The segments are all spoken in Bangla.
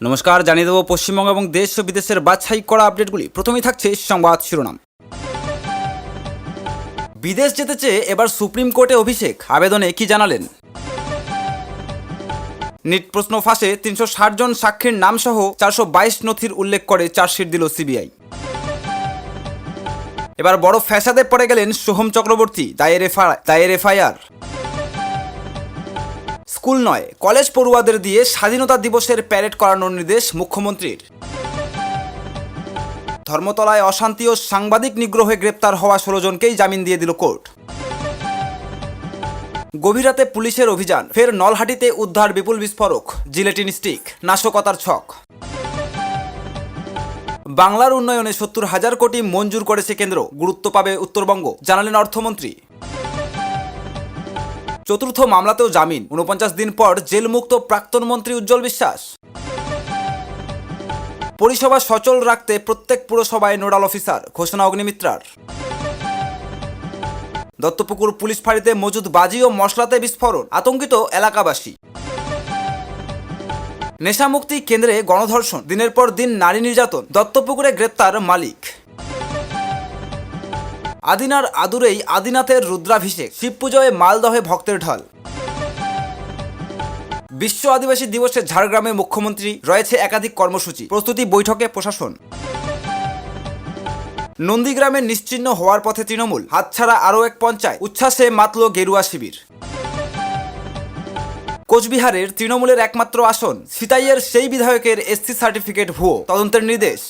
নমস্কার, জানিয়ে দেব পশ্চিমবঙ্গ এবং দেশ ও বিদেশের বাছাই করা আপডেটগুলি। প্রথমেই থাকছে সংবাদ শিরোনাম। বিদেশ যেতে চেয়ে এবার সুপ্রিম কোর্টে অভিষেক, আবেদনে কি জানালেন? নিট প্রশ্ন ফাঁসে 360 জন সাক্ষীর নাম সহ 422 নথির উল্লেখ করে চার্জশিট দিল সিবিআই। এবার বড় ফ্যাসাদে পড়ে গেলেন সোহম চক্রবর্তী, দায়ের এফআইআর। স্কুল নয়, কলেজ পড়ুয়াদের দিয়ে স্বাধীনতা দিবসের প্যারেড করানোর নির্দেশ মুখ্যমন্ত্রীর। ধর্মতলায় অশান্তি ও সাংবাদিক নিগ্রহে গ্রেপ্তার হওয়া 16 জনকেই জামিন দিয়ে দিল কোর্ট। গভীর রাতে পুলিশের অভিযান, ফের নলহাটিতে উদ্ধার বিপুল বিস্ফোরক, জিলেটিন স্টিক, নাশকতার ছক। বাংলার উন্নয়নে 70,000 কোটি মঞ্জুর করেছে কেন্দ্র, গুরুত্ব পাবে উত্তরবঙ্গ, জানালেন অর্থমন্ত্রী। চতুর্থ মামলাতেও জামিন, 49 দিন পর জেলমুক্ত প্রাক্তন মন্ত্রী উজ্জ্বল বিশ্বাস। পরিষেবা সচল রাখতে প্রত্যেক পুরসভায় নোডাল অফিসার, ঘোষণা অগ্নিমিত্রার। দত্তপুকুর পুলিশ ফাঁড়িতে মজুদ বাজি ও মশলাতে বিস্ফোরণ, আতঙ্কিত এলাকাবাসী। নেশামুক্তি কেন্দ্রে গণধর্ষণ, দিনের পর দিন নারী নির্যাতন, দত্তপুকুরে গ্রেপ্তার মালিক। আদিনার আদুরেই আদিনাথের রুদ্রাভিষেক, শিব পুজোয় মালদহে ভক্তের ঢল। বিশ্ব আদিবাসী দিবসে ঝাড়গ্রামে মুখ্যমন্ত্রী, রয়েছে একাধিক কর্মসূচি, প্রস্তুতি বৈঠকে প্রশাসন। নন্দীগ্রামে নিশ্চিহ্ন হওয়ার পথে তৃণমূল, হাতছাড়া আরও এক পঞ্চায়েত, উচ্ছ্বাসে মাতল গেরুয়া শিবির। কোচবিহারের তৃণমূলের একমাত্র আসন, সিতাইয়ের সেই বিধায়কের এসসি সার্টিফিকেট ভুয়ো, তদন্তের নির্দেশ।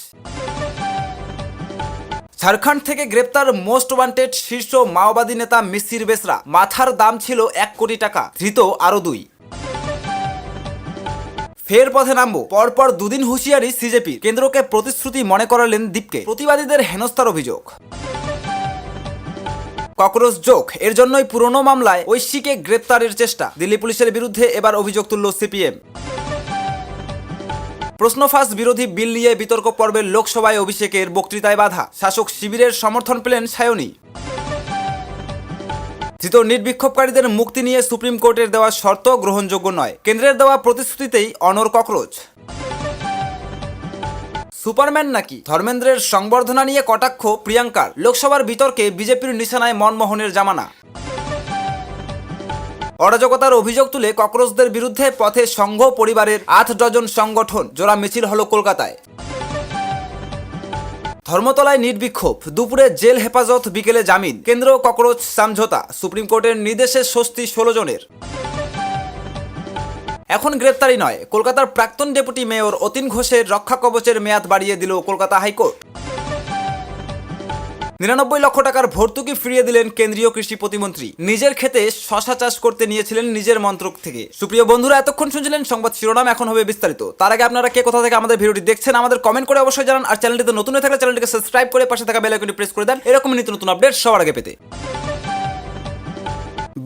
ঝাড়খণ্ড থেকে গ্রেপ্তার মোস্ট ওয়ান্টেড শীর্ষ মাওবাদী নেতা মিসির বেসরা, মাথার দাম ছিল 1 কোটি টাকা, ধৃত আরও 2। ফের পথে নামবো, পরপর দুদিন হুঁশিয়ারি সিজেপির, কেন্দ্রকে প্রতিশ্রুতি মনে করালেন দীপকে, প্রতিবাদীদের হেনস্থার অভিযোগ। ককরোচ জোক, এর জন্যই পুরনো মামলায় ঐশীকে গ্রেপ্তারের চেষ্টা, দিল্লি পুলিশের বিরুদ্ধে এবার অভিযোগ তুলল সিপিএম। প্রশ্নফাঁস বিরোধী বিল নিয়ে বিতর্ক পর্বে লোকসভায় অভিষেকের বক্তৃতায় বাধা, শাসক শিবিরের সমর্থন পেলেন সায়নী। ধৃত নিট বিক্ষোভকারীদের মুক্তি নিয়ে সুপ্রিম কোর্টের দেওয়া শর্ত গ্রহণযোগ্য নয়, কেন্দ্রের দেওয়া প্রতিশ্রুতিতেই অনড় ককরোচ। সুপারম্যান নাকি, ধর্মেন্দ্রের সংবর্ধনা নিয়ে কটাক্ষ প্রিয়াঙ্কার, লোকসভার বিতর্কে বিজেপির নিশানায় মনমোহনের জামানা। অরাজকতার অভিযোগ তুলে ককরোচদের বিরুদ্ধে পথে সংঘ পরিবারের 8 ডজন সংগঠন, জোড়া মিছিল হলো কলকাতায়। ধর্মতলায় নিট বিক্ষোভ, দুপুরে জেল হেফাজত, বিকেলে জামিন, কেন্দ্র ককরোচ সমঝোতা, সুপ্রিম কোর্টের নির্দেশে স্বস্তি 16 জনের। এখন গ্রেপ্তারি নয়, কলকাতার প্রাক্তন ডেপুটি মেয়র অতীন ঘোষের রক্ষা কবচের মেয়াদ বাড়িয়ে দিল কলকাতা হাইকোর্ট। 99 লক্ষ টাকার ভর্তুকি ফিরিয়ে দিলেন কেন্দ্রীয় কৃষি প্রতিমন্ত্রী, নিজের ক্ষেতে শশা চাষ করতে নিয়েছিলেন নিজের মন্ত্রক থেকে। সুপ্রিয় বন্ধুরা, এতক্ষণ শুনছিলেন সংবাদ শিরোনাম, এখন হবে বিস্তারিত। তার আগে আপনারা কে কোথা থেকে আমাদের ভিডিওটি দেখছেন আমাদের কমেন্ট করে অবশ্যই জানান, আর চ্যানেলটিতে নতুন হয়ে থাকলে চ্যানেলটিকে সাবস্ক্রাইব করে পাশে থাকা বেল আইকনটি প্রেস করে দেন এরকম নিত্য নতুন আপডেট সবার আগে পেতে।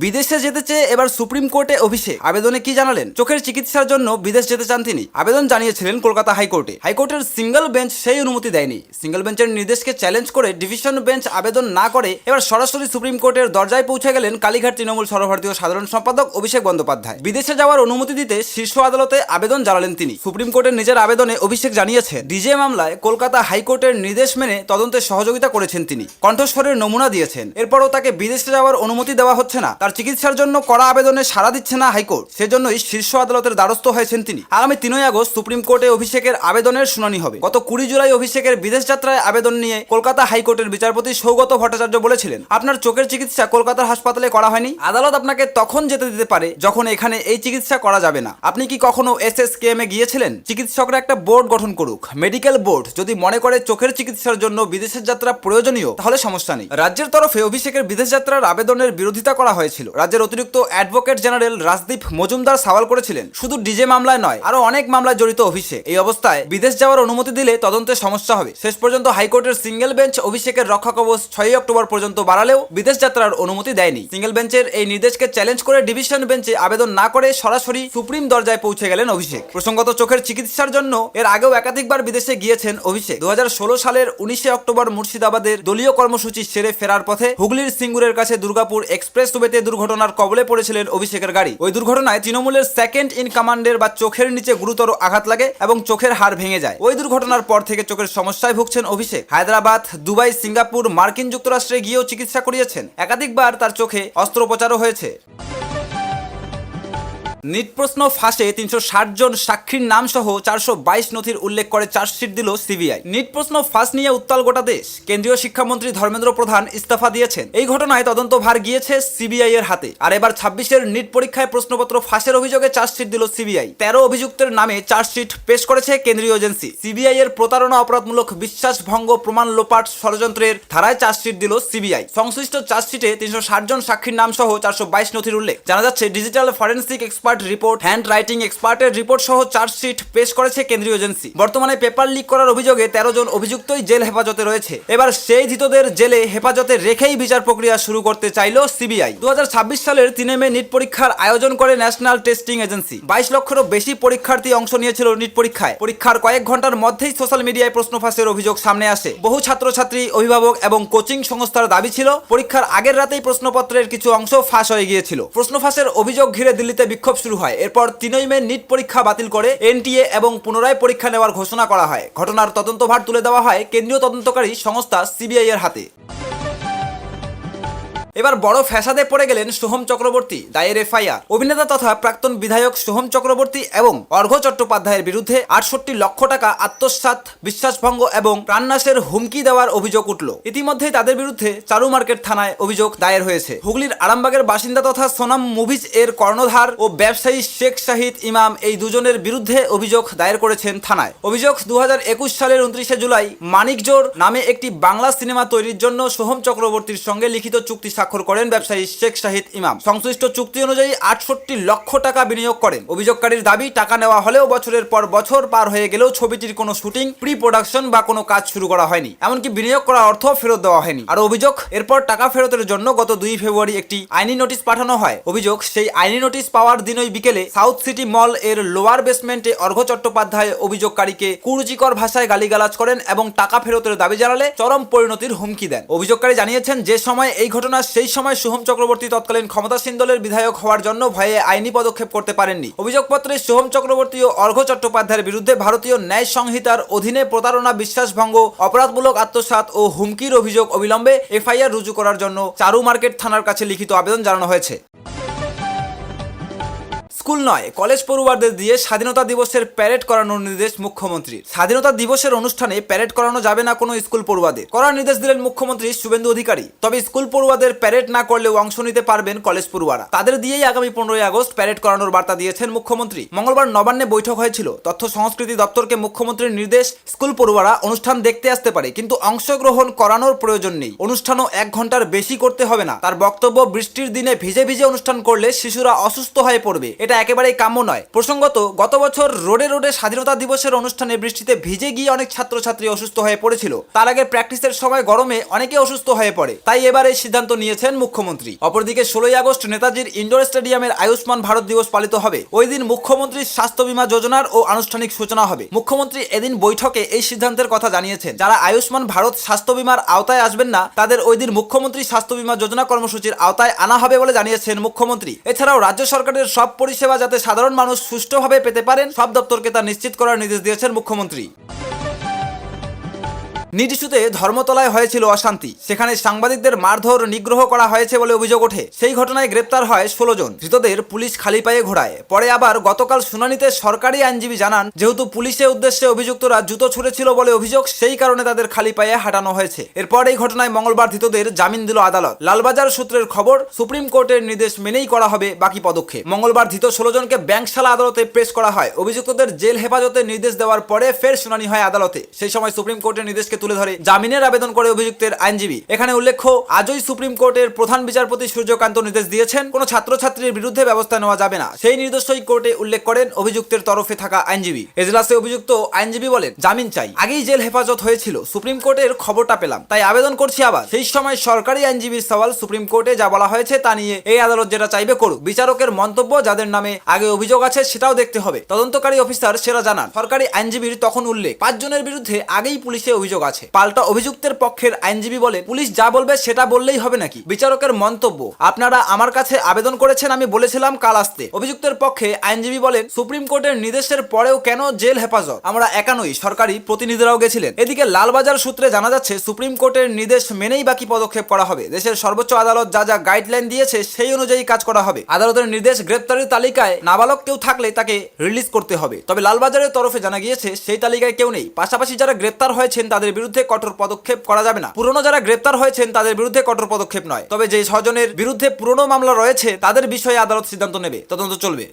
বিদেশে যেতে চেয়ে এবার সুপ্রিম কোর্টে অভিষেক, আবেদনে কি জানালেন? চোখের চিকিৎসার জন্য বিদেশ যেতে চান তিনি, আবেদন জানিয়েছিলেন কলকাতা হাইকোর্টে। হাইকোর্টের সিঙ্গেল বেঞ্চ সেই অনুমতি দেয়নি। সিঙ্গেল বেঞ্চের নির্দেশকে চ্যালেঞ্জ করে ডিভিশন বেঞ্চ আবেদন না করে এবার সরাসরি সুপ্রিম কোর্টের দরজায় পৌঁছে গেলেন কালীঘাট তৃণমূল সর্বভারতীয় সাধারণ সম্পাদক অভিষেক বন্দ্যোপাধ্যায়। বিদেশে যাওয়ার অনুমতি দিতে শীর্ষ আদালতে আবেদন জানালেন তিনি। সুপ্রিম কোর্টের নিজের আবেদনে অভিষেক জানিয়েছেন, ডিজে মামলায় কলকাতা হাইকোর্টের নির্দেশ মেনে তদন্তে সহযোগিতা করেছেন তিনি, কণ্ঠস্বরের নমুনা দিয়েছেন। এরপরও তাকে বিদেশে যাওয়ার অনুমতি দেওয়া হচ্ছে না, তার চিকিৎসার জন্য করা আবেদনে সাড়া দিচ্ছে না হাইকোর্ট, সেজন্যই শীর্ষ আদালতের দ্বারস্থ হয়েছেন তিনি। আগামী 3 আগস্ট সুপ্রিম কোর্টে অভিষেকের আবেদনের শুনানি হবে। গত 20 জুলাই অভিষেকের বিদেশ যাত্রায় আবেদন নিয়ে কলকাতা হাইকোর্টের বিচারপতি সৌগত ভট্টাচার্য বলেছিলেন, আপনার চোখের চিকিৎসা কলকাতার হাসপাতালে করা হয়নি, আদালত আপনাকে তখন যেতে দিতে পারে যখন এখানে এই চিকিৎসা করা যাবে না। আপনি কি কখনো SSKM এ গিয়েছিলেন? চিকিৎসকরা একটা বোর্ড গঠন করুক, মেডিকেল বোর্ড, যদি মনে করে চোখের চিকিৎসার জন্য বিদেশের যাত্রা প্রয়োজনীয় তাহলে সমস্যা নেই। রাজ্যের তরফে অভিষেকের বিদেশ যাত্রার আবেদনের বিরোধিতা করা হয়েছিল। রাজ্যের অতিরিক্ত অ্যাডভোকেট জেনারেল রাজদীপ মজুমদার সওয়াল করেছিলেন, শুধু ডিজে মামলায় নয়, আরো অনেক মামলায় জড়িত অভিষেক। এই অবস্থায় বিদেশ যাওয়ার অনুমতি দিলে তদন্তে সমস্যা হবে। শেষ পর্যন্ত হাইকোর্টের সিঙ্গেল বেঞ্চ অভিষেকের রক্ষা কবচ 6 অক্টোবর পর্যন্ত বাড়ালেও বিদেশ যাত্রার অনুমতি দেয়নি। সিঙ্গেল বেঞ্চের এই নির্দেশকে চ্যালেঞ্জ করে ডিভিশন বেঞ্চে আবেদন না করে সরাসরি সুপ্রিম দরজায় পৌঁছে গেলেন অভিষেক। প্রসঙ্গত, চোখের চিকিৎসার জন্য এর আগেও একাধিকবার বিদেশে গিয়েছেন অভিষেক। 2016 সালের 19 অক্টোবর মুর্শিদাবাদের দলীয় কর্মসূচি সেরে ফেরার পথে হুগলির সিঙ্গুরের কাছে দুর্গাপুর এক্সপ্রেস ওয়েতে রাজশাহীতে দুর্ঘটনার কবলে পড়েছিলেন অভিষেকের গাড়ি। ওই দুর্ঘটনায় তৃণমূলের সেকেন্ড ইন কমান্ডের বা চোখের নিচে গুরুতর আঘাত লাগে এবং চোখের হাড় ভেঙে যায়। ওই দুর্ঘটনার পর থেকে চোখের সমস্যায় ভুগছেন অভিষেক। হায়দ্রাবাদ, দুবাই, সিঙ্গাপুর, মার্কিন যুক্তরাষ্ট্রে গিয়েও চিকিৎসা করিয়েছেন। একাধিকবার তার চোখে অস্ত্রোপচারও হয়েছে। নিট প্রশ্ন ফাঁসে 360 জন সাক্ষীর নাম সহ 422 নথির উল্লেখ করে চার্জশিট দিল সিবিআই। নিট প্রশ্ন ফাঁস নিয়ে উত্তাল গোটা দেশ। কেন্দ্রীয় শিক্ষামন্ত্রী ধর্মেন্দ্র প্রধান ইস্তফা দিয়েছেন। এই ঘটনায় তদন্তভার গিয়েছে সিবিআই এর হাতে। আর এবার 26-এর নিট পরীক্ষায় প্রশ্নপত্র ফাঁসের অভিযোগে চার্জশিট দিল সিবিআই। 13 অভিযুক্তের নামে চার্জশিট পেশ করেছে কেন্দ্রীয় এজেন্সি। সিবিআই এর প্রতারণা, অপরাধমূলক বিশ্বাসভঙ্গ, প্রমাণ লোপাট ষড়যন্ত্রের ধারায় চার্জশিট দিল সিবিআই। সংশ্লিষ্ট চার্জশিটে 360 জন সাক্ষীর নাম সহ 422 নথির উল্লেখ। জানা যাচ্ছে digital forensic expert report, handwriting এক্সপার্টের রিপোর্ট সহ চার্জশিট পেশ করেছে কেন্দ্রীয় এজেন্সি। বর্তমানে পেপার লিক করার অভিযোগে 13 জন অভিযুক্তই জেল হেফাজতে রয়েছে। এবার সেই ধৃতদের জেলে হেফাজতে রেখেই বিচার প্রক্রিয়া শুরু করতে চাইল সিবিআই। 2026 সালের 3 মে নিট পরীক্ষার আয়োজন করে ন্যাশনাল টেস্টিং এজেন্সি। 22 লক্ষেরও বেশি পরীক্ষার্থী অংশ নিয়েছিল নিট পরীক্ষায়। পরীক্ষার কয়েক ঘন্টার মধ্যেই সোশ্যাল মিডিয়ায় প্রশ্ন ফাঁসের অভিযোগ সামনে আসে। বহু ছাত্রছাত্রী, অভিভাবক এবং কোচিং সংস্থার দাবি ছিল পরীক্ষার আগের রাতেই প্রশ্নপত্রের কিছু অংশ ফাঁস হয়ে গিয়েছিল। প্রশ্ন ফাঁসের অভিযোগ ঘিরে দিল্লিতে বিক্ষোভ শুরু হয়। এরপর 3 মে নিট পরীক্ষা বাতিল করে এনটিএ এবং পুনরায় পরীক্ষা নেওয়ার ঘোষণা করা হয়। ঘটনার তদন্তভার তুলে দেওয়া হয় কেন্দ্রীয় তদন্তকারী সংস্থা সিবিআই এর হাতে। এবার বড় ফ্যাসাদে পড়ে গেলেন সোহম চক্রবর্তী, দায়ের এফআইআর। অভিনেতা তথা প্রাক্তন বিধায়ক সোহম চক্রবর্তী এবং অর্ঘ্য চট্টোপাধ্যায়ের বিরুদ্ধে 68 লক্ষ টাকা আত্মসাৎ, বিশ্বাসভঙ্গ এবং প্রাণনাশের হুমকি দেওয়ার অভিযোগ উঠল। ইতিমধ্যেই তাদের বিরুদ্ধে চারু মার্কেট থানায় অভিযোগ দায়ের হয়েছে। হুগলির আরামবাগের বাসিন্দা তথা সোনাম মুভিজ এর কর্ণধার ও ব্যবসায়ী শেখ শাহিদ ইমাম এই দুজনের বিরুদ্ধে অভিযোগ দায়ের করেছেন থানায়। অভিযোগ 2021 সালের 29 জুলাই মানিকজোর নামে একটি বাংলা সিনেমা তৈরির জন্য সোহম চক্রবর্তীর সঙ্গে লিখিত চুক্তি স্বাক্ষর করেন ব্যবসায়ী শেখ শাহিদ ইমাম। সংশ্লিষ্ট চুক্তি অনুযায়ী 68 লক্ষ টাকা বিনিয়োগ করেন। অভিযোগকারীর দাবি, টাকা নেওয়া হলেও বছরের পর বছর পার হয়ে গেলেও ছবিটির কোনো শুটিং, প্রি প্রোডাকশন বা কোনো কাজ শুরু করা হয়নি। এমনকি বিনিয়োগ করা অর্থ ফেরত দেওয়া হয়নি। আর অভিযোগ, এরপর টাকা ফেরতের জন্য গত 2 ফেব্রুয়ারি একটি আইনি নোটিশ পাঠানো হয়। অভিযোগ, সেই আইনি নোটিশ পাওয়ার দিনই বিকেলে সাউথ সিটি মল এর লোয়ার বেসমেন্টে অর্ঘ্য চট্টোপাধ্যায় অভিযোগকারীকে কুরুচিকর ভাষায় গালিগালাজ করেন এবং টাকা ফেরতের দাবি জানালে চরম পরিণতির হুমকি দেন। অভিযোগকারী জানিয়েছেন, যে সময় এই ঘটনা সেই সময় সোহম চক্রবর্তী তৎকালীন ক্ষমতাসীন দলের বিধায়ক হওয়ার জন্য ভয়ে আইনি পদক্ষেপ করতে পারেননি। অভিযোগপত্রে সোহম চক্রবর্তী ও অর্ঘ্য চট্টোপাধ্যায়ের বিরুদ্ধে ভারতীয় ন্যায় সংহিতার অধীনে প্রতারণা, বিশ্বাসভঙ্গ, অপরাধমূলক আত্মসাৎ ও হুমকির অভিযোগ অবিলম্বে এফআইআর রুজু করার জন্য চারু মার্কেট থানার কাছে লিখিত আবেদন জানানো হয়েছে। স্কুল নয়, কলেজ পড়ুয়াদের দিয়ে স্বাধীনতা দিবসের প্যারেড করানোর নির্দেশ মুখ্যমন্ত্রীর। স্বাধীনতা দিবসের অনুষ্ঠানে প্যারেড করানো যাবে না কোনো স্কুল পড়ুয়াদের। করার নির্দেশ দিলেন মুখ্যমন্ত্রী শুভেন্দু অধিকারী। তবে স্কুল পড়ুয়াদের প্যারেড না করলেও অংশ নিতে পারবেন কলেজ পড়ুয়ারা। তাদের দিয়েই আগামী 15ই আগস্ট প্যারেড করানোর বার্তা দিয়েছেন মুখ্যমন্ত্রী। মঙ্গলবার নবান্নে বৈঠক হয়েছিল। তথ্য সংস্কৃতি দপ্তরকে মুখ্যমন্ত্রীর নির্দেশ, স্কুল পড়ুয়ারা অনুষ্ঠান দেখতে আসতে পারে, কিন্তু অংশগ্রহণ করানোর প্রয়োজন নেই। অনুষ্ঠানও 1 ঘন্টার বেশি করতে হবে না। তার বক্তব্য, বৃষ্টির দিনে ভিজে ভিজে অনুষ্ঠান করলে শিশুরা অসুস্থ হয়ে পড়বে, এটা একেবারেই কাম্য নয়। প্রসঙ্গত, গত বছর রোডে রোডে স্বাধীনতা দিবসের অনুষ্ঠানে বৃষ্টিতে ভিজে গিয়ে অনেক ছাত্রছাত্রী অসুস্থ হয়ে পড়েছিল। তার আগে প্র্যাকটিসের সময় গরমে অনেকে অসুস্থ হয়ে পড়ে। তাই এবার এই সিদ্ধান্ত নিয়েছেন মুখ্যমন্ত্রী। অপরদিকে 16ই আগস্ট নেতাজির ইন্ডোর স্টেডিয়ামের আয়ুষ্মান ভারত দিবস পালিত হবে। ওই দিন মুখ্যমন্ত্রীর স্বাস্থ্য বীমা যোজনার ও আনুষ্ঠানিক সূচনা হবে। মুখ্যমন্ত্রী এদিন বৈঠকে এই সিদ্ধান্তের কথা জানিয়েছেন। যারা আয়ুষ্মান ভারত স্বাস্থ্য বীমার আওতায় আসবেন না, তাদের ওই দিন মুখ্যমন্ত্রী স্বাস্থ্য বীমা যোজনা কর্মসূচির আওতায় আনা হবে বলে জানিয়েছেন মুখ্যমন্ত্রী। এছাড়াও রাজ্য সরকারের সব পরিষেবা যাতে সাধারণ মানুষ সুষ্ঠুভাবে পেতে পারেন, সব দপ্তরকে তা নিশ্চিত করার নির্দেশ দিয়েছেন মুখ্যমন্ত্রী। নিট ইস্যুতে ধর্মতলায় হয়েছিল অশান্তি। সেখানে সাংবাদিকদের মারধর, নিগ্রহ করা হয়েছে বলে অভিযোগ ওঠে। সেই ঘটনায় গ্রেপ্তার হয় 16 জন। ধৃতদের পুলিশ খালি পায়ে ঘোরায়। পরে আবার গতকাল শুনানিতে সরকারি আইনজীবী জানান, যেহেতু পুলিশের উদ্দেশ্যে অভিযুক্তরা জুতো ছুঁড়েছিল বলে অভিযোগ, সেই কারণে তাদের খালি পায়ে হাঁটানো হয়েছে। এরপর এই ঘটনায় মঙ্গলবার ধৃতদের জামিন দিল আদালত। লালবাজার সূত্রের খবর, সুপ্রিম কোর্টের নির্দেশ মেনেই করা হবে বাকি পদক্ষেপ। মঙ্গলবার ধৃত 16 জনকে ব্যাংকশালা আদালতে পেশ করা হয়। অভিযুক্তদের জেল হেফাজতে নির্দেশ দেওয়ার পরে ফের শুনানি হয় আদালতে। সেই সময় সুপ্রিম কোর্টের নির্দেশকে তুলে ধরে জামিনের আবেদন করে অভিযুক্তের আইনজীবী। এখানে উল্লেখ্য, আজই সুপ্রিম কোর্টের প্রধান বিচারপতি সূর্যকান্ত নির্দেশ দিয়েছেন, কোনো ছাত্রছাত্রীর বিরুদ্ধে ব্যবস্থা নেওয়া যাবে না। সেই নির্দেশই কোর্টে উল্লেখ করেন অভিযুক্তের তরফে থাকা আইনজীবী। এজলাসে অভিযুক্ত আইনজীবী বলেন, জামিন চাই, আগেই জেল হেফাজত হয়েছিল, সুপ্রিম কোর্টের খবরটা পেলাম, তাই আবেদন করছি আবার। সেই সময় সরকারি আইনজীবীর সওয়াল, সুপ্রিম কোর্টে যা বলা হয়েছে তা নিয়ে এই আদালত যেটা চাইবে করুক। বিচারকের মন্তব্য, যাদের নামে আগে অভিযোগ আছে সেটাও দেখতে হবে। তদন্তকারী অফিসার সেরা জানান। সরকারি আইনজীবীর তখন উল্লেখ, 5 জনের বিরুদ্ধে আগেই পুলিশে অভিযোগ আছে। পাল্টা অভিযুক্তের পক্ষের আইনজীবী বলেন, পুলিশ যা বলবে সেটা বললেই হবে নাকি? বিচারকের মন্তব্য, আপনারা আমার কাছে আবেদন করেছেন, আমি বলেছিলাম কাল আসতে। অভিযুক্তের পক্ষে আইনজীবী বলেন, সুপ্রিম কোর্টের নির্দেশের পরেও কেন জেল হেফাজত? আমরা একা নই, সরকারি প্রতিনিধিরাও গেছিলেন। এদিকে লালবাজার সূত্রে জানা যাচ্ছে, সুপ্রিম কোর্টের নির্দেশ মেনেই বাকি পদক্ষেপ করা হবে। দেশের সর্বোচ্চ আদালত যা যা গাইডলাইন দিয়েছে সেই অনুযায়ী কাজ করা হবে। আদালতের নির্দেশ, গ্রেপ্তারের তালিকায় নাবালক কেউ থাকলে তাকে রিলিজ করতে হবে। তবে লালবাজারের তরফে জানা গিয়েছে সেই তালিকায় কেউ নেই। পাশাপাশি যারা গ্রেপ্তার হয়েছেন তাদের বিরুদ্ধে কঠোর পদক্ষেপ করা যাবে না। পুরনো যারা গ্রেপ্তার হয়েছেন তাদের বিরুদ্ধে কঠোর পদক্ষেপ নয়, তবে যে 6 জনের বিরুদ্ধে পুরনো মামলা রয়েছে তাদের বিষয়ে আদালত সিদ্ধান্ত নেবে, তদন্ত চলবে।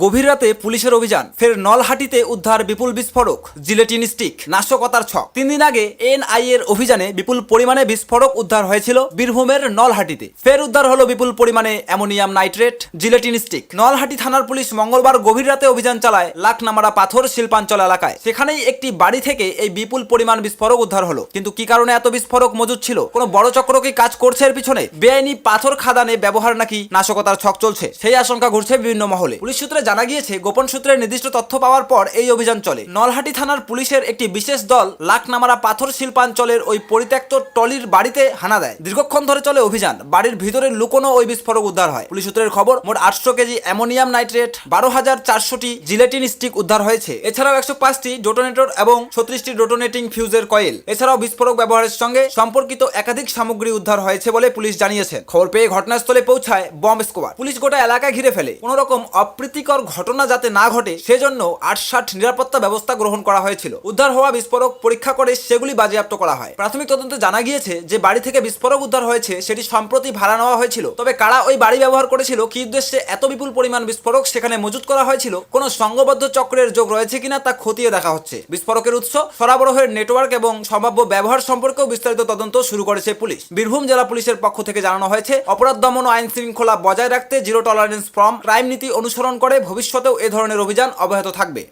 গভীর রাতে পুলিশের অভিযান, ফের নলহাটিতে উদ্ধার বিপুল বিস্ফোরক, জিলেটিন স্টিক, নাশকতার ছক। 3 দিন আগে এনআই এর অভিযানে বিপুল পরিমাণে বিস্ফোরক উদ্ধার হয়েছিল বীরভূমের নলহাটিতে। ফের উদ্ধার হলো বিপুল পরিমাণে ammonium nitrate, gelatin stick. Nalhati থানার পুলিশ মঙ্গলবার গভীর রাতে অভিযান চালায় লাকনামারা পাথর শিল্পাঞ্চল এলাকায়। সেখানেই একটি বাড়ি থেকে এই বিপুল পরিমাণ বিস্ফোরক উদ্ধার হলো। কিন্তু কি কারণে এত বিস্ফোরক মজুদ ছিল? কোনো বড় চক্র কি কাজ করছে এর পিছনে? বেআইনি পাথর খাদানে ব্যবহার নাকি নাশকতার ছক চলছে, সেই আশঙ্কা ঘুরছে বিভিন্ন মহলে। পুলিশ সূত্রে জানা গিয়েছে, গোপন সূত্রে নির্দিষ্ট তথ্য পাওয়ার পর এই অভিযান চলে। নলহাটি থানার পুলিশের একটি বিশেষ দল লাকনামারা পাথর শিল্পাঞ্চলের ওই পরিত্যক্ত টলির বাড়িতে হানা দেয়। দীর্ঘক্ষণ ধরে চলে অভিযান। বাড়ির ভিতরে লুকোনো ওই বিস্ফোরক উদ্ধার হয়। পুলিশ সূত্রের খবর, মোট 800 কেজি অ্যামোনিয়াম নাইট্রেট, 12,400টি জিলেটিন স্টিক উদ্ধার হয়েছে। এছাড়াও 105টি ডেটোনেটর এবং 36টি ডেটোনেটিং ফিউজের কয়েল। এছাড়াও বিস্ফোরক ব্যবহারের সঙ্গে সম্পর্কিত একাধিক সামগ্রী উদ্ধার হয়েছে বলে পুলিশ জানিয়েছে। খবর পেয়ে ঘটনাস্থলে পৌঁছায় বম্ব স্কোয়াড। পুলিশ গোটা এলাকা ঘিরে ফেলে। কোনো রকম অপ্রীতিকর ঘটনা যাতে না ঘটে সেজন্য 860 নিরাপত্তা ব্যবস্থা গ্রহণ করা হয়েছিল। উদ্ধার হওয়া বিস্ফোরক পরীক্ষা করে সেগুলি বাজেয়াপ্ত করা হয়। প্রাথমিক তদন্তে জানা গিয়েছে যে বাড়ি থেকে বিস্ফোরক উদ্ধার হয়েছে সেটি সম্প্রতি ভাড়া নেওয়া হয়েছিল। তবে কারা ওই বাড়ি ব্যবহার করেছিল, কি উদ্দেশ্যে এত বিপুল পরিমাণ বিস্ফোরক সেখানে মজুত করা হয়েছিল, কোনো সংঘবদ্ধ চক্রের যোগ রয়েছে কিনা তা খতিয়ে দেখা হচ্ছে। বিস্ফোরকের উৎস, সরবরাহের নেটওয়ার্ক এবং সম্ভাব্য ব্যবহার সম্পর্কেও বিস্তারিত তদন্ত শুরু করেছে পুলিশ। বীরভূম জেলা পুলিশের পক্ষ থেকে জানানো হয়েছে, অপরাধ দমন ও আইন শৃঙ্খলা বজায় রাখতে জিরো টলারেন্স ফ্রম ক্রাইম নীতি অনুসরণ করে ভবিষ্যতেও এ ধরনের অভিযান অব্যাহত থাকবে।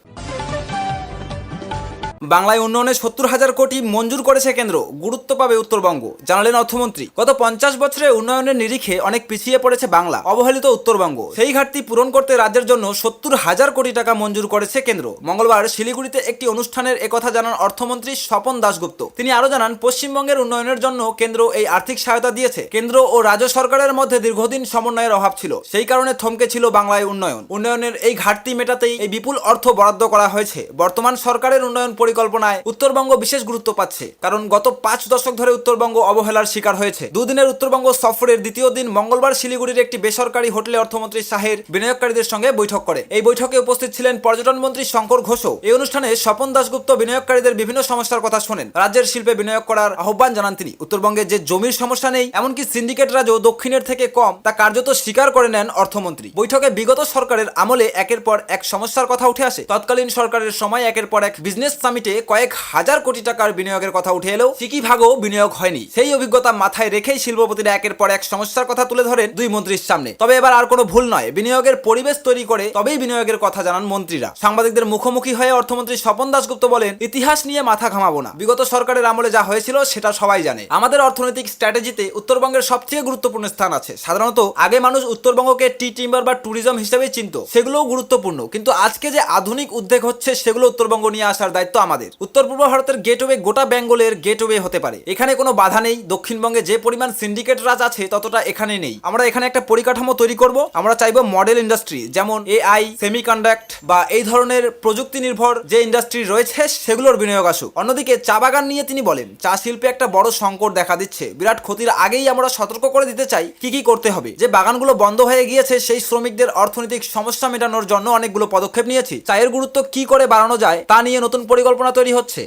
বাংলায় উন্নয়নে 70,000 কোটি মঞ্জুর করেছে কেন্দ্র, গুরুত্ব পাবে উত্তরবঙ্গ, জানালেন অর্থমন্ত্রী। গত 50 বছরে উন্নয়নের নিরিখে অনেক পিছিয়ে পড়েছে বাংলা, অবহেলিত উত্তরবঙ্গ। সেই ঘাটতি পূরণ করতে রাজ্যের জন্য 70,000 কোটি টাকা মঞ্জুর করেছে কেন্দ্র। মঙ্গলবার শিলিগুড়িতে একটি অনুষ্ঠানের একথা জানান অর্থমন্ত্রী স্বপন দাশগুপ্ত। তিনি আরো জানান, পশ্চিমবঙ্গের উন্নয়নের জন্য কেন্দ্র এই আর্থিক সহায়তা দিয়েছে। কেন্দ্র ও রাজ্য সরকারের মধ্যে দীর্ঘদিন সমন্বয়ের অভাব ছিল, সেই কারণে থমকে ছিল বাংলায় উন্নয়নের এই ঘাটতি মেটাতেই এই বিপুল অর্থ বরাদ্দ করা হয়েছে। বর্তমান সরকারের উন্নয়ন পরিকল্পনায় উত্তরবঙ্গ বিশেষ গুরুত্ব পাচ্ছে, কারণ গত 5 দশক ধরে উত্তরবঙ্গ অবহেলার শিকার হয়েছে। দুদিনের উত্তরবঙ্গ সফরের দ্বিতীয় দিন মঙ্গলবার শিলিগুড়ির একটি বেসরকারি হোটেলে অর্থমন্ত্রী শাহের বিনিয়োগকারীদের সঙ্গে বৈঠক করে। এই বৈঠকে উপস্থিত ছিলেন পর্যটন মন্ত্রী শঙ্কর ঘোষও। এই অনুষ্ঠানে স্বপন দাশগুপ্ত বিনিয়োগকারীদের বিভিন্ন সমস্যার কথা শোনেন। রাজ্যের শিল্পে বিনিয়োগ করার আহ্বান জানান তিনি। উত্তরবঙ্গে যে জমির সমস্যা নেই, এমনকি সিন্ডিকেট রাজও দক্ষিণের থেকে কম, তা কার্যত স্বীকার করে নেন অর্থমন্ত্রী। বৈঠকে বিগত সরকারের আমলে একের পর এক সমস্যার কথা উঠে আসে। তৎকালীন সরকারের সময় একের পর এক বিজনেস সামিটে কয়েক হাজার কোটি টাকার বিনিয়োগের কথা উঠে এলেও সিকি ভাগও বিনিয়োগ হয়নি। সেই অভিজ্ঞতা মাথায় রেখেই শিল্পপতিরা একের পর এক সমস্যার কথা তুলে ধরেন দুই মন্ত্রীর সামনে। তবে এবার আর কোনো ভুল নয়, বিনিয়োগের পরিবেশ তৈরি করে তবেই বিনিয়োগের কথা জানান মন্ত্রীরা। সাংবাদিকদের মুখোমুখি হয়ে অর্থমন্ত্রী স্বপন দাশগুপ্ত বলেন, ইতিহাস নিয়ে মাথা ঘামাবো না, বিগত সরকারের আমলে যা হয়েছিল সেটা সবাই জানে। আমাদের অর্থনৈতিক স্ট্র্যাটেজিতে উত্তরবঙ্গের সবচেয়ে গুরুত্বপূর্ণ স্থান আছে। সাধারণত আগে মানুষ উত্তরবঙ্গকে টি টিম্বার বা ট্যুরিজম হিসেবেই চিনত, সেগুলোও গুরুত্বপূর্ণ, কিন্তু আজকে যে আধুনিক উদ্যোগ হচ্ছে সেগুলো উত্তরবঙ্গ নিয়ে আসার দায়িত্ব আমাদের। উত্তর পূর্ব ভারতের গেটওয়ে গোটা বেঙ্গলের গেটওয়ে হতে পারে, এখানে কোনো বাধা নেই। দক্ষিণবঙ্গে যে পরিমাণ সিন্ডিকেট রাজ আছে ততটা এখানে নেই। আমরা এখানে একটা পরিকাঠামো তৈরি করব। আমরা চাইবো মডেল ইন্ডাস্ট্রি, যেমন এআই, সেমিকন্ডাক্ট বা এই ধরনের প্রযুক্তি নির্ভর যে ইন্ডাস্ট্রি রয়েছে সেগুলোর বিনিয়োগ আসুক। অন্যদিকে চা বাগান নিয়ে তিনি বলেন, চা শিল্পে একটা বড় সংকট দেখা দিচ্ছে। বিরাট ক্ষতির আগেই আমরা সতর্ক করে দিতে চাই কি কি করতে হবে। যে বাগানগুলো বন্ধ হয়ে গিয়েছে সেই শ্রমিকদের অর্থনৈতিক সমস্যা মেটানোর জন্য অনেকগুলো পদক্ষেপ নিয়েছি। চায়ের গুরুত্ব কি করে বাড়ানো যায় তা নিয়ে নতুন পরিকল্পনা তৈরি হচ্ছে।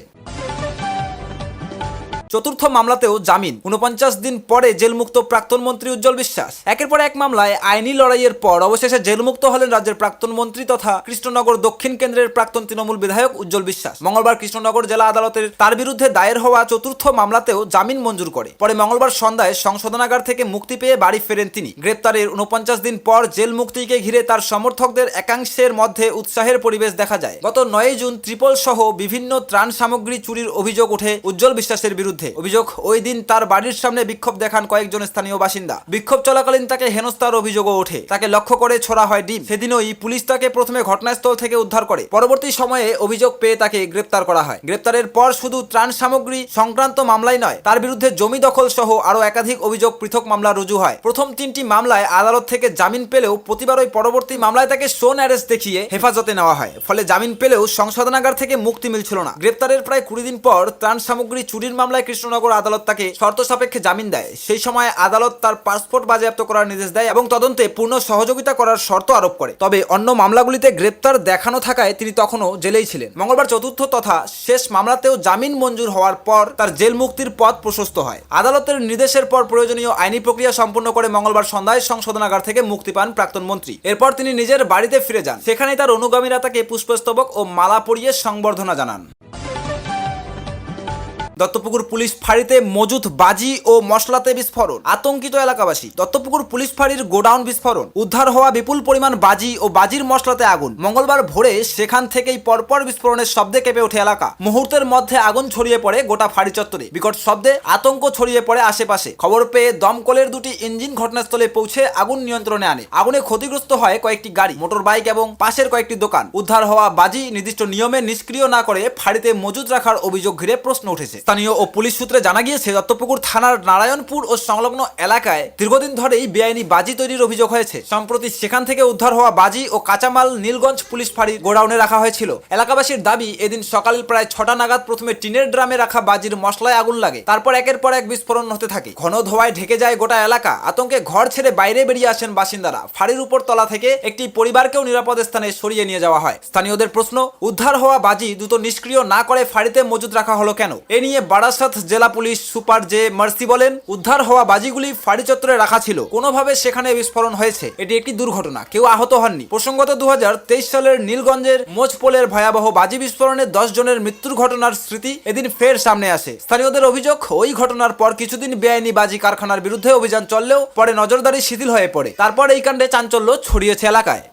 চতুর্থ মামলাতেও জামিন, 49 দিন পরে জেলমুক্ত প্রাক্তন মন্ত্রী উজ্জ্বল বিশ্বাস। একের পর এক মামলায় আইনি লড়াইয়ের পর অবশেষে জেলমুক্ত হলেন রাজ্যের প্রাক্তন মন্ত্রী তথা কৃষ্ণনগর দক্ষিণ কেন্দ্রের প্রাক্তন তৃণমূল বিধায়ক উজ্জ্বল বিশ্বাস। মঙ্গলবার কৃষ্ণনগর জেলা আদালতের তার বিরুদ্ধে দায়ের হওয়া চতুর্থ মামলাতেও জামিন মঞ্জুর করে। পরে মঙ্গলবার সন্ধ্যায় সংশোধনাগার থেকে মুক্তি পেয়ে বাড়ি ফেরেন তিনি। গ্রেপ্তারের 49 দিন পর জেল মুক্তিকে ঘিরে তার সমর্থকদের একাংশের মধ্যে উৎসাহের পরিবেশ দেখা যায়। গত 9 জুন ত্রিপল সহ বিভিন্ন ত্রাণ সামগ্রী চুরির অভিযোগ ওঠে উজ্জ্বল বিশ্বাসের বিরুদ্ধে। বিরুদ্ধে। অভিযোগ, ওই দিন তার বাড়ির সামনে বিক্ষোভ দেখান কয়েকজন স্থানীয় বাসিন্দা। বিক্ষোভ চলাকালীন তাকে হেনস্থার অভিযোগও ওঠে। তাকে লক্ষ্য করে ছোড়া হয় ডিম। সেদিনই পুলিশ তাকে প্রথমে ঘটনাস্থল থেকে উদ্ধার করে। পরবর্তী সময়ে অভিযোগ পেয়ে তাকে গ্রেপ্তার করা হয়। গ্রেপ্তারের পর শুধু ত্রাণ সামগ্রী সংক্রান্ত মামলাই নয়, তার বিরুদ্ধে জমি দখল সহ আরো একাধিক অভিযোগ পৃথক মামলা রুজু হয়। প্রথম 3টি মামলায় আদালত থেকে জামিন পেলেও প্রতিবার ওই পরবর্তী মামলায় তাকে শোন অ্যারেস্ট দেখিয়ে হেফাজতে নেওয়া হয়। ফলে জামিন পেলেও সংশোধনাগার থেকে মুক্তি মিলছিল না। গ্রেপ্তারের প্রায় 20 দিন পর ত্রাণ সামগ্রী চুরির মামলায় কৃষ্ণনগর আদালত তাকে শর্ত সাপেক্ষে জামিন দেয়। সেই সময় আদালত তার পাসপোর্ট বাজেয়াপ্ত করার নির্দেশ দেয় এবং তদন্তে পূর্ণ সহযোগিতা করার শর্ত আরোপ করে। তবে অন্য মামলাগুলিতে গ্রেপ্তার দেখানো থাকায় তিনি তখনও জেলেই ছিলেন। মঙ্গলবার চতুর্থ তথা শেষ মামলাতেও জামিন মঞ্জুর হওয়ার পর তার জেল মুক্তির পথ প্রশস্ত হয়। আদালতের নির্দেশের পর প্রয়োজনীয় আইনি প্রক্রিয়া সম্পন্ন করে মঙ্গলবার সন্ধ্যায় সংশোধনাগার থেকে মুক্তি পান প্রাক্তন মন্ত্রী। এরপর তিনি নিজের বাড়িতে ফিরে যান। সেখানেই তার অনুগামীরা তাকে পুষ্পস্তবক ও মালা পরিয়ে সংবর্ধনা জানান। দত্তপুকুর পুলিশ ফাঁড়িতে মজুত বাজি ও মশলাতে বিস্ফোরণ, আতঙ্কিত এলাকাবাসী। দত্তপুকুর পুলিশ ফাঁড়ির গোডাউন বিস্ফোরণ, উদ্ধার হওয়া বিপুল পরিমাণ বাজি ও বাজির মশলাতে আগুন। মঙ্গলবার ভোরে সেখান থেকেই পরপর বিস্ফোরণের শব্দে কেঁপে ওঠে এলাকা। মুহূর্তের মধ্যে আগুন ছড়িয়ে পড়ে গোটা ফাঁড়ি চত্বরে। বিকট শব্দে আতঙ্ক ছড়িয়ে পড়ে আশেপাশে। খবর পেয়ে দমকলের 2টি ইঞ্জিন ঘটনাস্থলে পৌঁছে আগুন নিয়ন্ত্রণে আনে। আগুনে ক্ষতিগ্রস্ত হয় কয়েকটি গাড়ি, মোটর বাইক এবং পাশের কয়েকটি দোকান। উদ্ধার হওয়া বাজি নির্দিষ্ট নিয়মে নিষ্ক্রিয় না করে ফাঁড়িতে মজুত রাখার অভিযোগ ঘিরে প্রশ্ন উঠেছে। স্থানীয় ও পুলিশ সূত্রে জানা গিয়েছে, দত্তপুকুর থানার নারায়ণপুর ও সংলগ্ন এলাকায় দীর্ঘদিন ধরেই বেআইনি বাজি তৈরির অভিযোগ হয়েছে। সম্প্রতি সেখান থেকে উদ্ধার হওয়া বাজি ও কাঁচামাল নীলগঞ্জ পুলিশ ফাঁড়ির গোডাউনে রাখা হয়েছিল। এলাকাবাসীর দাবি, এদিন সকাল প্রায় 6টা নাগাদ প্রথমে টিনের ড্রামে রাখা বাজির মশলায় আগুন লাগে। তারপর একের পর এক বিস্ফোরণ হতে থাকে। ঘন ধোঁয়ায় ঢেকে যায় গোটা এলাকা। আতঙ্কে ঘর ছেড়ে বাইরে বেরিয়ে আসেন বাসিন্দারা। ফাঁড়ির উপর তলা থেকে একটি পরিবারকেও নিরাপদ স্থানে সরিয়ে নিয়ে যাওয়া হয়। স্থানীয়দের প্রশ্ন, উদ্ধার হওয়া বাজি দ্রুত নিষ্ক্রিয় না করে ফাঁড়িতে মজুত রাখা হলো কেন? এ নিয়ে বারাসাত জেলা পুলিশ সুপার জে মার্সি বলেন, উদ্ধার হওয়া বাজিগুলি ফাঁড়ি চত্বরে রাখা ছিল। কোনোভাবে সেখানে বিস্ফোরণ হয়েছে। এটি একটি দুর্ঘটনা, কেউ আহত হননি। প্রসঙ্গত 2023 সালের নীলগঞ্জের মোজপোলের ভয়াবহ বাজি বিস্ফোরণে 10 জনের মৃত্যুর ঘটনার স্মৃতি এদিন ফের সামনে আসে। স্থানীয়দের অভিযোগ, ওই ঘটনার পর কিছুদিন বেআইনি বাজি কারখানার বিরুদ্ধে অভিযান চললেও পরে নজরদারি শিথিল হয়ে পড়ে। তারপর এই কাণ্ডে চাঞ্চল্য ছড়িয়েছে এলাকায়।